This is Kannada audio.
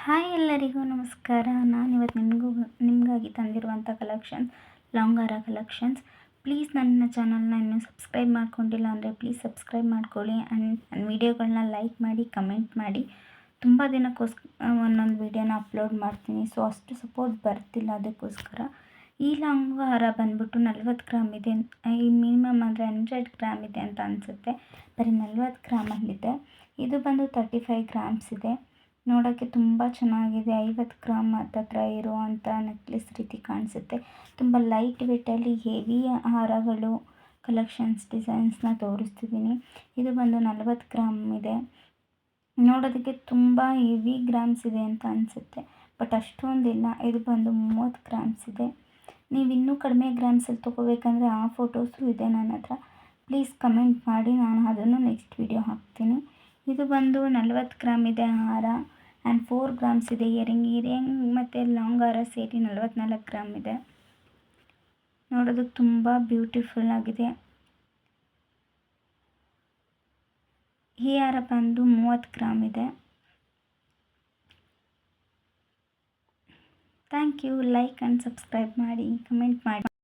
ಹಾಯ್ ಎಲ್ಲರಿಗೂ ನಮಸ್ಕಾರ. ನಾನಿವತ್ತು ನಿಮಗಾಗಿ ತಂದಿರುವಂಥ ಲಾಂಗ್ ಹಾರ ಕಲೆಕ್ಷನ್ಸ್. ಪ್ಲೀಸ್ ನನ್ನ ಚಾನಲ್ನ ಇನ್ನೂ ಸಬ್ಸ್ಕ್ರೈಬ್ ಮಾಡ್ಕೊಂಡಿಲ್ಲ ಅಂದರೆ ಪ್ಲೀಸ್ ಸಬ್ಸ್ಕ್ರೈಬ್ ಮಾಡ್ಕೊಳ್ಳಿ. ಆ್ಯಂಡ್ ನನ್ನ ವೀಡಿಯೋಗಳನ್ನ ಲೈಕ್ ಮಾಡಿ, ಕಮೆಂಟ್ ಮಾಡಿ. ತುಂಬ ದಿನಕ್ಕೋಸ್ಕರ ಒಂದೊಂದು ವೀಡಿಯೋನ ಅಪ್ಲೋಡ್ ಮಾಡ್ತೀನಿ, ಸೊ ಅಷ್ಟು ಸಪೋರ್ಟ್ ಬರ್ತಿಲ್ಲ. ಅದಕ್ಕೋಸ್ಕರ ಈ ಲಾಂಗ್ ಹಾರ ಬಂದ್ಬಿಟ್ಟು 40 ಗ್ರಾಮ್ ಇದೆ. ಈ ಮಿನಿಮಮ್ ಅಂದರೆ 100 ಗ್ರಾಮ್ ಇದೆ ಅಂತ ಅನಿಸುತ್ತೆ. ಬರೀ 40 ಗ್ರಾಮಲ್ಲಿದೆ. ಇದು ಬಂದು 35 ಗ್ರಾಮ್ಸ್ ಇದೆ. ನೋಡೋಕ್ಕೆ ತುಂಬ ಚೆನ್ನಾಗಿದೆ. 50 ಗ್ರಾಮ್ ಹತ್ತತ್ರ ಇರುವಂಥ ನೆಕ್ಲೆಸ್ ರೀತಿ ಕಾಣಿಸುತ್ತೆ. ತುಂಬ ಲೈಟ್ ವೇಟಲ್ಲಿ ಹೆವಿ ಹಾರಗಳು ಕಲೆಕ್ಷನ್ಸ್ ಡಿಸೈನ್ಸ್ನ ತೋರಿಸ್ತಿದ್ದೀನಿ. ಇದು ಬಂದು 40 ಗ್ರಾಮ್ ಇದೆ. ನೋಡೋದಕ್ಕೆ ತುಂಬ ಹೆವಿ ಗ್ರಾಮ್ಸ್ ಇದೆ ಅಂತ ಅನಿಸುತ್ತೆ, ಬಟ್ ಅಷ್ಟೊಂದಿಲ್ಲ. ಇದು ಬಂದು 30 ಗ್ರಾಮ್ಸ್ ಇದೆ. ನೀವು ಇನ್ನೂ ಕಡಿಮೆ ಗ್ರಾಮ್ಸಲ್ಲಿ ತೊಗೋಬೇಕಂದ್ರೆ ಆ ಫೋಟೋಸು ಇದೆ ನನ್ನ ಹತ್ರ. ಪ್ಲೀಸ್ ಕಮೆಂಟ್ ಮಾಡಿ, ನಾನು ಅದನ್ನು ನೆಕ್ಸ್ಟ್ ವಿಡಿಯೋ ಹಾಕ್ತೀನಿ. ಇದು ಬಂದು 40 ಗ್ರಾಮ್ ಇದೆ ಹಾರ. ಆ್ಯಂಡ್ 4 ಗ್ರಾಮ್ಸ್ ಇದೆ ಇಯರಿಂಗ್ ಮತ್ತು ಲಾಂಗ್ ಹಾರ ಸೇರಿ 44 ಗ್ರಾಮ್ ಇದೆ. ನೋಡೋದಕ್ಕೆ ತುಂಬ ಬ್ಯೂಟಿಫುಲ್ ಆಗಿದೆ. ಈ ಹಾರ ಬಂದು 30 ಗ್ರಾಮ್ ಇದೆ. Thank you. Like and subscribe ಮಾಡಿ, ಕಮೆಂಟ್ ಮಾಡಿ.